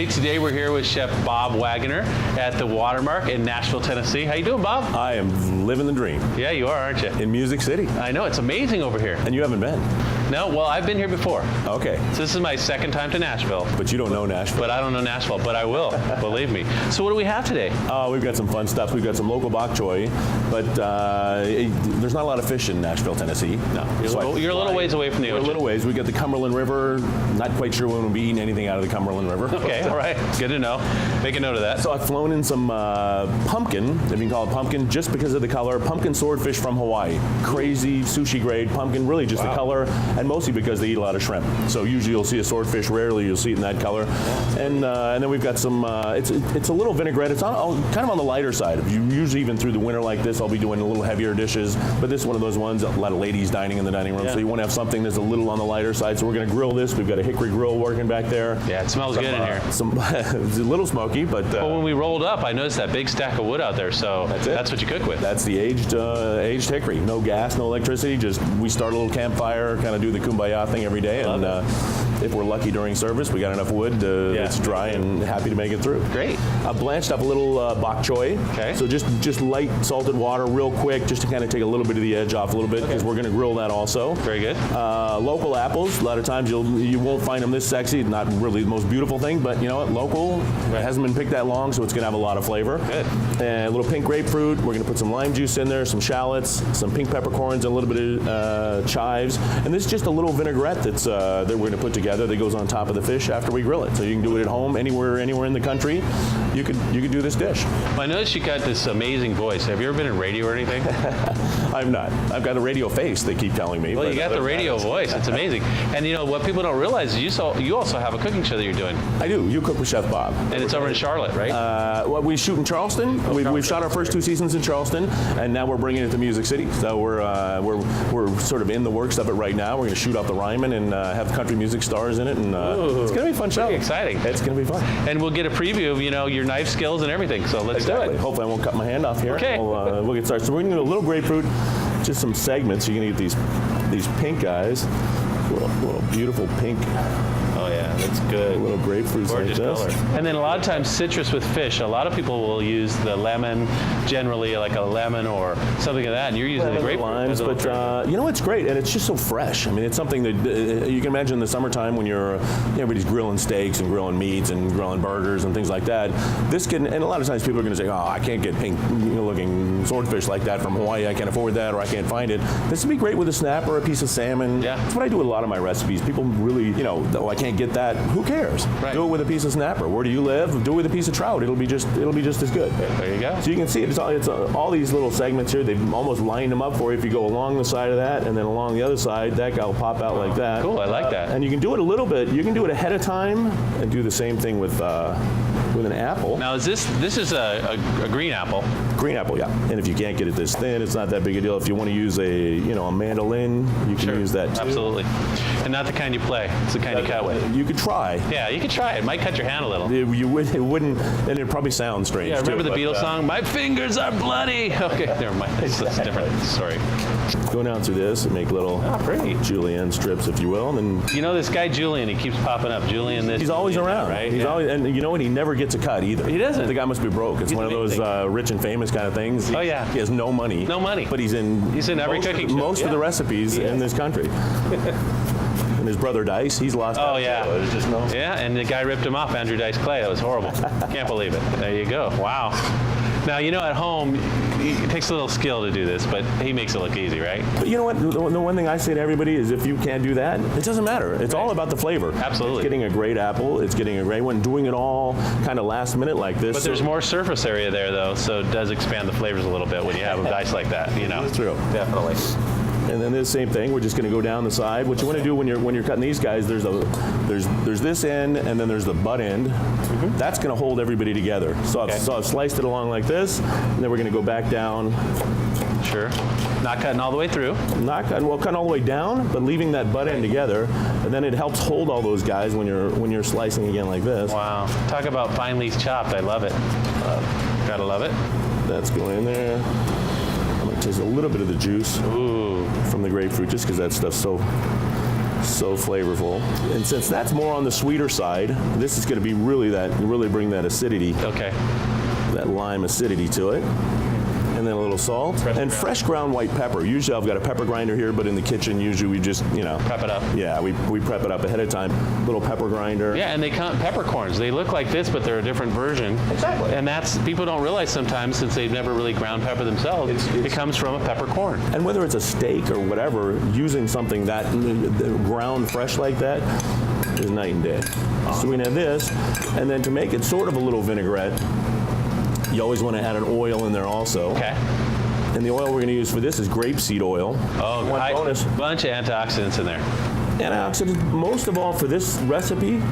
Dockry. Today we're here with Chef Bob Waggoner at the Watermark in Nashville, Tennessee. How you doing, Bob? I am living the dream. Yeah, you are, aren't you? In Music City. I know, it's amazing over here. And you haven't been? No, well, I've been here before. Okay. So this is my second time to Nashville. But you don't know Nashville. But I don't know Nashville, but I will, believe me. So what do we have today? We've got some fun stuff. We've got some local Bok Choy, but there's not a lot of fish in Nashville, Tennessee. No, you're a little ways away from the ocean. We're a little ways. We got the Cumberland River. Not quite sure when we'll be eating anything out of the Cumberland River. Okay, all right. Good to know. Make a note of that. So I've flown in some pumpkin, if you can call it pumpkin, just because of the color. Pumpkin swordfish from Hawaii. Crazy sushi grade pumpkin, really just the color, and mostly because they eat a lot of shrimp. So usually you'll see a swordfish, rarely you'll see it in that color. And then we've got some, it's a little vinaigrette. It's kind of on the lighter side. Usually even through the winter like this, I'll be doing a little heavier dishes, but this is one of those ones, a lot of ladies dining in the dining room, so you want to have something that's a little on the lighter side. So we're going to grill this. We've got a hickory grill working back there. Yeah, it smells good in here. It's a little smoky, but... well, when we rolled up, I noticed that big stack of wood out there, so that's what you cook with. That's the aged hickory. No gas, no electricity, just we start a little campfire, kind of do the kumbaya thing every day, and if we're lucky during service, we got enough wood, it's dry and happy to make it through. Great. I blanched up a little Bok Choy. Okay. So just light salted water real quick, just to kind of take a little bit of the edge off a little bit, because we're going to grill that also. Very good. Local apples, a lot of times you won't find them this sexy, not really the most beautiful thing, but you know what, local, it hasn't been picked that long, so it's going to have a lot of flavor. Good. And a little pink grapefruit, we're going to put some lime juice in there, some shallots, some pink peppercorns, and a little bit of chives, and this is just a little vinaigrette that we're going to put together that goes on top of the fish after we grill it. So you can do it at home, anywhere in the country. You could do this dish. Well, I noticed you got this amazing voice. Have you ever been in radio or anything? I've not. I've got a radio face, they keep telling me. Well, you got the radio voice. It's amazing. And you know, what people don't realize is you also have a cooking show that you're doing. I do. You Cook with Chef Bob. And it's over in Charlotte, right? Well, we shoot in Charleston. We've shot our first 2 seasons in Charleston, and now we're bringing it to Music City. So we're sort of in the works of it right now. We're going to shoot up the Ryman and have country music stars in it, and it's going to be a fun show. Pretty exciting. It's going to be fun. And we'll get a preview of your knife skills and everything. So let's do it. Hopefully I won't cut my hand off here. Okay. We'll get started. So we're going to do a little grapefruit, just some segments. You're going to get these pink guys, little beautiful pink. Oh yeah, that's good. Little grapefruits Gorgeous like this. color. And then a lot of times citrus with fish, a lot of people will use the lemon, generally like a lemon or something like that, and you're using the grapefruit. Limes, but you know, it's great, and it's just so fresh. I mean, it's something that you can imagine in the summertime when everybody's grilling steaks and grilling meats and grilling burgers and things like that. This can, and a lot of times people are going to say, oh, I can't get pink looking swordfish like that from Hawaii, I can't afford that, or I can't find it. This would be great with a snap or a piece of salmon. Yeah. That's what I do with a lot of my recipes. People really, oh, I can't get that. Who cares? Right. Do it with a piece of snapper. Where do you live? Do it with a piece of trout. It'll be just as good. There you go. So you can see it's all these little segments here. They've almost lined them up for you. If you go along the side of that and then along the other side, that guy will pop out like that. Cool. I like that. And you can do it a little bit. You can do it ahead of time and do the same thing with an apple. Now this is a green apple. Green apple, yeah. And if you can't get it this thin, it's not that big a deal. If you want to use a mandolin, you can use that too. Absolutely. And not the kind you play. It's the kind you cut with. You could try. Yeah, you could try it. It might cut your hand a little. It wouldn't, and it'd probably sound strange. Yeah, remember the Beatles song? My fingers are bloody. Okay, never mind. That's different. Sorry. Go down through this and make little julienne strips, if you will, and then. You know this guy Julian? He keeps popping up. Julian, this. He's always around, right? He's always, and you know what? He never gets a cut either. He doesn't. The guy must be broke. It's one of those rich and famous kind of things. Oh yeah. He has no money. No money. But he's in every cooking show. Most of the recipes in this country. And his brother Dice, he's lost. Oh yeah. There's just no. Yeah, and the guy ripped him off, Andrew Dice Clay. That was horrible. Can't believe it. There you go. Wow. Now, at home, it takes a little skill to do this, but he makes it look easy, right? But you know what? The one thing I say to everybody is if you can't do that, it doesn't matter. It's all about the flavor. Absolutely. It's getting a great apple. It's getting a great one. Doing it all kind of last minute like this. But there's more surface area there, though, so it does expand the flavors a little bit when you have a dice like that, That's true. Definitely. And then the same thing, we're just going to go down the side. What you want to do when you're cutting these guys, there's this end and then there's the butt end. Mm-hmm. That's going to hold everybody together. So I've sliced it along like this, and then we're going to go back down. Sure. Not cutting all the way through. Cutting all the way down, but leaving that butt end together, and then it helps hold all those guys when you're slicing again like this. Wow. Talk about finely chopped. I love it. Gotta love it. That's going in there. I'm going to taste a little bit of the juice from the grapefruit, just because that stuff's so So flavorful. And since that's more on the sweeter side, this is going to be really bring that acidity, Okay. that lime acidity to it. And then a little salt. Fresh ground white pepper. Usually I've got a pepper grinder here, but in the kitchen, usually we just, Prep it up. Yeah, we prep it up ahead of time. Little pepper grinder. Yeah, and they come peppercorns. They look like this, but they're a different version. Exactly. And that's, people don't realize sometimes, since they've never really ground pepper themselves, it comes from a peppercorn. And whether it's a steak or whatever, using something that ground fresh like that is night and day. So we're gonna have this, and then to make it sort of a little vinaigrette, you always want to add an oil in there also. Okay. And the oil we're going to use for this is grape seed oil. Oh, One bonus. Bunch of antioxidants in there. Antioxidants, most of all for this recipe,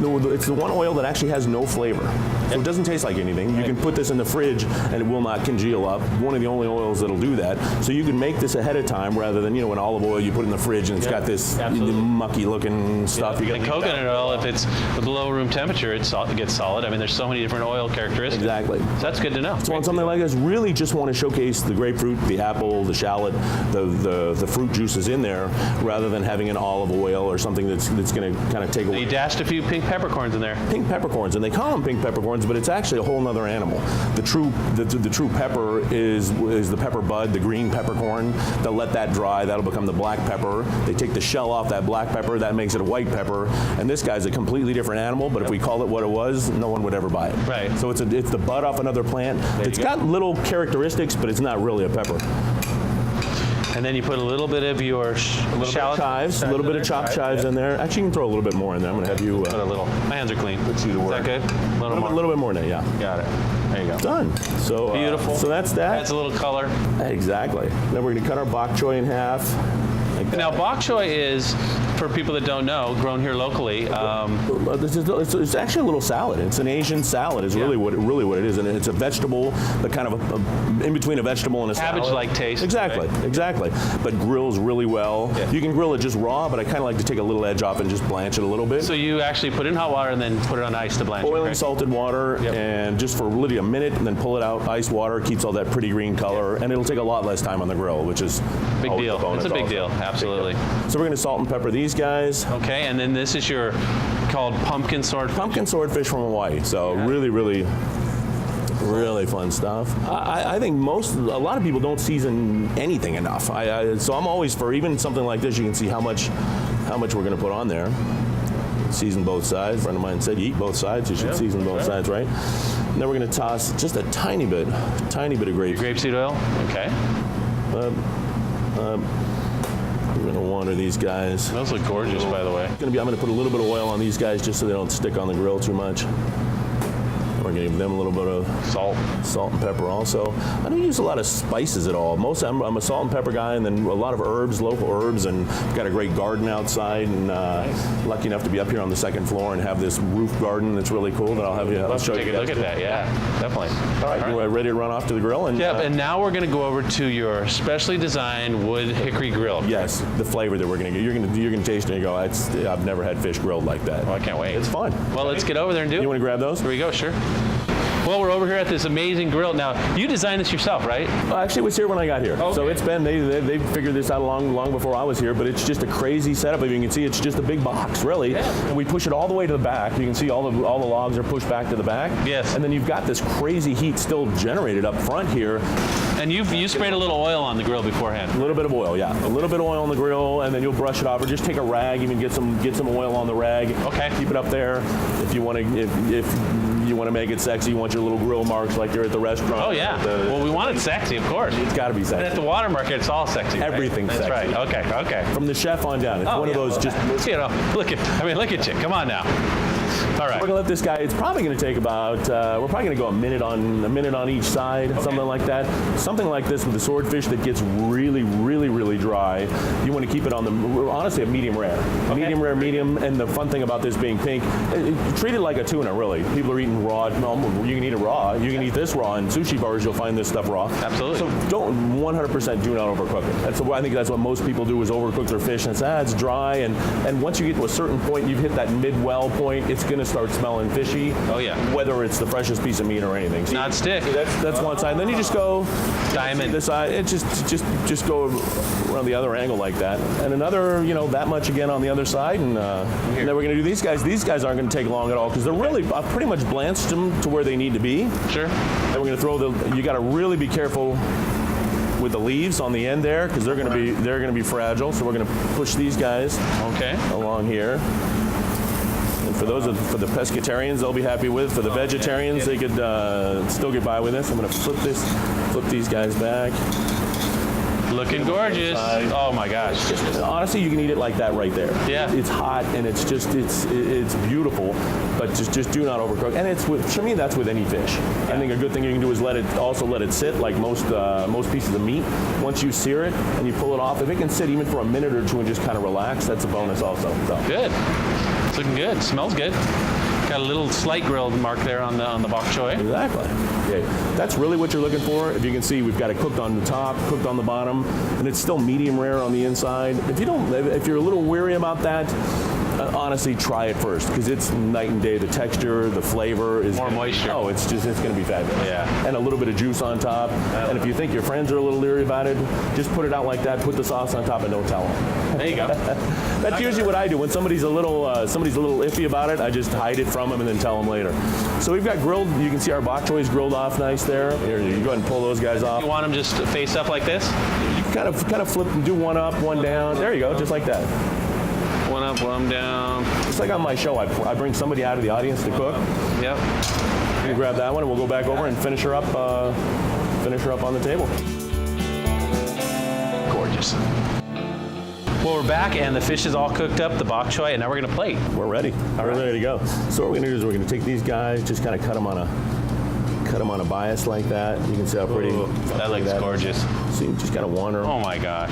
it's the one oil that actually has no flavor. So it doesn't taste like anything. You can put this in the fridge and it will not congeal up. One of the only oils that'll do that. So you can make this ahead of time rather than, an olive oil you put in the fridge and it's got this mucky looking stuff. You And coconut oil, if it's below room temperature, it gets solid. I mean, there's so many different oil characteristics. Exactly. So that's good to know. So on something like this, really just want to showcase the grapefruit, the apple, the shallot, the fruit juices in there, rather than having an olive oil or something that's going to kind of take away. You dashed a few pink peppercorns in there. Pink peppercorns, and they call them pink peppercorns, but it's actually a whole nother animal. The true pepper is the pepper bud, the green peppercorn. They'll let that dry. That'll become the black pepper. They take the shell off that black pepper. That makes it a white pepper. And this guy's a completely different animal. But if we call it what it was, no one would ever buy it. Right. So it's the bud off another plant. It's got little characteristics, but it's not really a pepper. And then you put a little bit of your shallot. Chives, a little bit of chopped chives in there. Actually, you can throw a little bit more in there. I'm going to have you. Put a little. My hands are clean. Let's see the word. Is that good? A little more. A little bit more in there, yeah. Got it. There you go. Done. So Beautiful. So that's that. Adds a little color. Exactly. Then we're going to cut our bok choy in half. Like that. Now, bok choy is, for people that don't know, grown here locally. It's actually a little salad. It's an Asian salad. Is really what it is, and it's a vegetable, the kind of in between a vegetable and a salad. Cabbage-like taste. Exactly, right? exactly. But grills really well. Yeah. You can grill it just raw, but I kind of like to take a little edge off and just blanch it a little bit. So you actually put it in hot water and then put it on ice to blanch it, Boiling right? salted water, and just for literally a minute, and then pull it out. Ice water keeps all that pretty green color, and it'll take a lot less time on the grill, which is Big always deal. a bonus It's a big also. deal. Absolutely. So we're going to salt and pepper these guys. Okay, and then this is your called pumpkin swordfish. Pumpkin swordfish from Hawaii. So really fun stuff. I think a lot of people don't season anything enough. So I'm always for even something like this. You can see how much we're going to put on there. Season both sides. A friend of mine said, "You eat both sides. You should season both sides, right?" And then we're going to toss just a tiny bit of Grape seed oil. Okay. I'm going to water these guys. Those look gorgeous, by the way. I'm going to put a little bit of oil on these guys just so they don't stick on the grill too much. We're going to give them a little bit of salt and pepper also. I don't use a lot of spices at all. I'm a salt and pepper guy, and then a lot of herbs, local herbs, and got a great garden outside, and lucky enough to be up here on the second floor and have this roof garden that's really cool that I'll show you. Take a look at that. Yeah, definitely. All right, you ready to run off to the grill? And, Yep, and now we're going to go over to your specially designed wood hickory grill. yes, the flavor that we're going to get. You're going to taste it and you go, I've never had fish grilled like that. Oh, I can't wait. It's fun. Well, let's get over there and do it. You want to grab those? Here we go, sure. Well, we're over here at this amazing grill. Now, you designed this yourself, right? Well, actually, it was here when I got here. Okay. So it's been, they figured this out long before I was here, but it's just a crazy setup. If you can see, it's just a big box, really. Yeah. And we push it all the way to the back. You can see all the logs are pushed back to the back. Yes. And then you've got this crazy heat still generated up front here. And you sprayed a little oil on the grill beforehand. A little bit of oil, yeah. A little bit of oil on the grill, and then you'll brush it off, or just take a rag, even get some oil on the rag. Okay. Keep it up there. If you want to, if you want to make it sexy, you want your little grill marks like you're at the restaurant. Oh, yeah. Well, we want it sexy, of course. It's got to be And sexy. at the Watermark, it's all sexy. Right? Everything's That's sexy. right. Okay. From the chef on down. It's one of those just. You know, look at you. Come on now. All right. We're gonna let this guy. It's probably gonna take about. We're probably gonna go a minute on each side, something like that. Something like this with the swordfish that gets really dry. You want to keep it on honestly a medium rare, medium rare, medium. And the fun thing about this being pink, treat it like a tuna. Really, people are eating raw. You can eat it raw. You can eat this raw. In sushi bars, you'll find this stuff raw. Absolutely. So don't 100% do not overcook it. I think that's what most people do is overcook their fish, and it's dry. And once you get to a certain point, you've hit that mid-well point. It's it's going to start smelling fishy. Oh, yeah. Whether it's the freshest piece of meat or anything. See, Not stick. that's one side. And then you just go Diamond. this side. It just go around the other angle like that, and another that much again on the other side, and then we're going to do these guys. These guys aren't going to take long at all because they're really I've pretty much blanched them to where they need to be. Sure. Then we're going to throw you got to really be careful with the leaves on the end there because they're going to be fragile. So we're going to push these guys along here. And for the pescatarians, they'll be happy with. For the vegetarians, they could still get by with this. I'm going to flip these guys back. Looking gorgeous. Oh my gosh. Honestly, you can eat it like that right there. Yeah. It's hot and it's beautiful, but just do not overcook. And to me, that's with any fish. I think a good thing you can do is let it sit like most pieces of meat. Once you sear it and you pull it off, if it can sit even for a minute or two and just kind of relax, that's a bonus also. So. Good. It's looking good. Smells good. Got a little slight grill mark there on the bok choy. Exactly. Okay. That's really what you're looking for. If you can see, we've got it cooked on the top, cooked on the bottom, and it's still medium rare on the inside. If you're a little weary about that, honestly, try it first because it's night and day. The texture, the flavor is more moisture. Oh, it's going to be fabulous. Yeah. And a little bit of juice on top. And if you think your friends are a little leery about it, just put it out like that. Put the sauce on top and don't tell them. There you go. That's usually what I do when somebody's a little iffy about it. I just hide it from them and then tell them later. So we've got grilled. You can see our bok choy is grilled off nice there. Here, you go ahead and pull those guys off. You want them just face up like this? You kind of flip and do one up, one down. There you go, just like that. One up, one down. It's like on my show. I bring somebody out of the audience to cook. Yep. You grab that one, and we'll go back over and finish her up on the table. Gorgeous. Well, we're back, and the fish is all cooked up, the bok choy, and now we're going to plate. We're ready. We're ready to go. So what we're going to do is we're going to take these guys, just kind of cut them on a bias like that. You can see how pretty. Ooh, that looks gorgeous. So you just kind of wander them. Oh my gosh.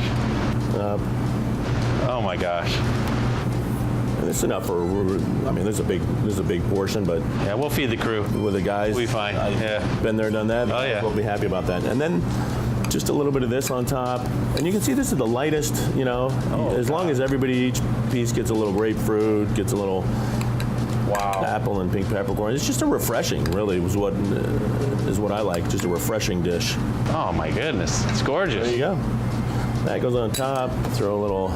Oh my gosh. And it's enough for. I mean, this is a big portion, but Yeah, we'll feed the crew. with the guys, We'll be fine. Yeah. been there, done that. Oh, yeah. We'll be happy about that. And then just a little bit of this on top, and you can see this is the lightest. As long as each piece gets a little grapefruit, gets a little apple and pink peppercorns. It's just a refreshing, really, is what I like. Just a refreshing dish. Oh my goodness. It's gorgeous. There you go. That goes on top. Throw a little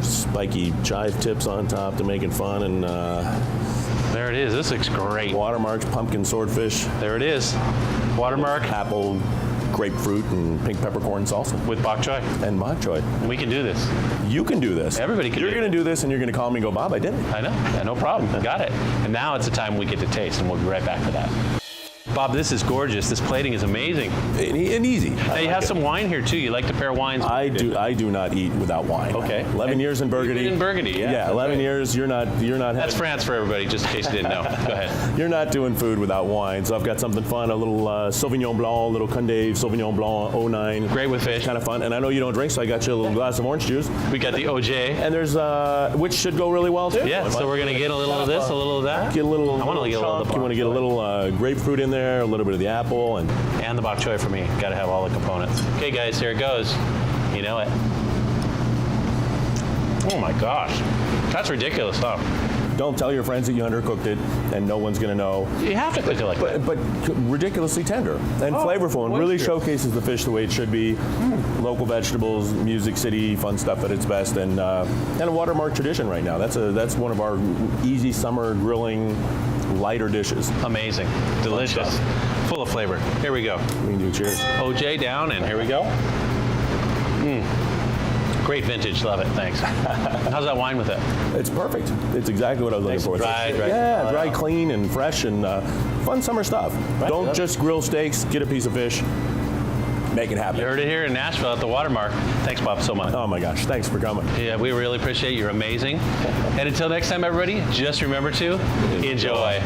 spiky chive tips on top to make it fun, and There it is. This looks great. Watermark's pumpkin swordfish, There it is. Watermark apple, grapefruit, and pink peppercorn salsa, with bok choy. and bok choy. We can do this. You can do this. Everybody can You're do it. going to do this, and you're going to call me and go, Bob, I did it. I know. Yeah, no problem. Got it. And now it's the time we get to taste, and we'll be right back for that. Bob, this is gorgeous. This plating is amazing. And easy. Now you have some wine here too. You like to pair wines. I do not eat without wine. Okay. 11 years in Burgundy. In Burgundy, yeah. Yeah, 11 years. You're not. That's France for everybody, just in case you didn't know. Go ahead. You're not doing food without wine. So I've got something fun, a little Sauvignon Blanc, a little Condé Sauvignon Blanc 09. Great with fish. Kind of fun. And I know you don't drink, so I got you a little glass of orange juice. We got the OJ. And there's which should go really well too. Yeah, so we're gonna get a little of this, a little of that. Get a little. I want to get a little of the You want to get a little grapefruit in there, a little bit of the apple, and the bok choy for me. Got to have all the components. Okay, guys, here it goes. You know it. Oh my gosh, that's ridiculous, huh? Don't tell your friends that you undercooked it, and no one's going to know. You have to cook it like that. But ridiculously tender and flavorful, and really showcases the fish the way it should be. Local vegetables, Music City, fun stuff at its best, and a Watermark tradition right now. That's one of our easy summer grilling lighter dishes. Amazing, delicious, full of flavor. Here we go. We can do cheers. OJ down, and here we go. Great vintage, love it, thanks. How's that wine with it? It's perfect. It's exactly what I was looking for. Dry, Yeah, dry, clean, and fresh, and fun summer stuff. Right. Don't just grill steaks, get a piece of fish, make it happen. You heard it here in Nashville at the Watermark. Thanks, Bob, so much. Oh my gosh, thanks for coming. Yeah, we really appreciate it. You're amazing. And until next time, everybody, just remember to enjoy.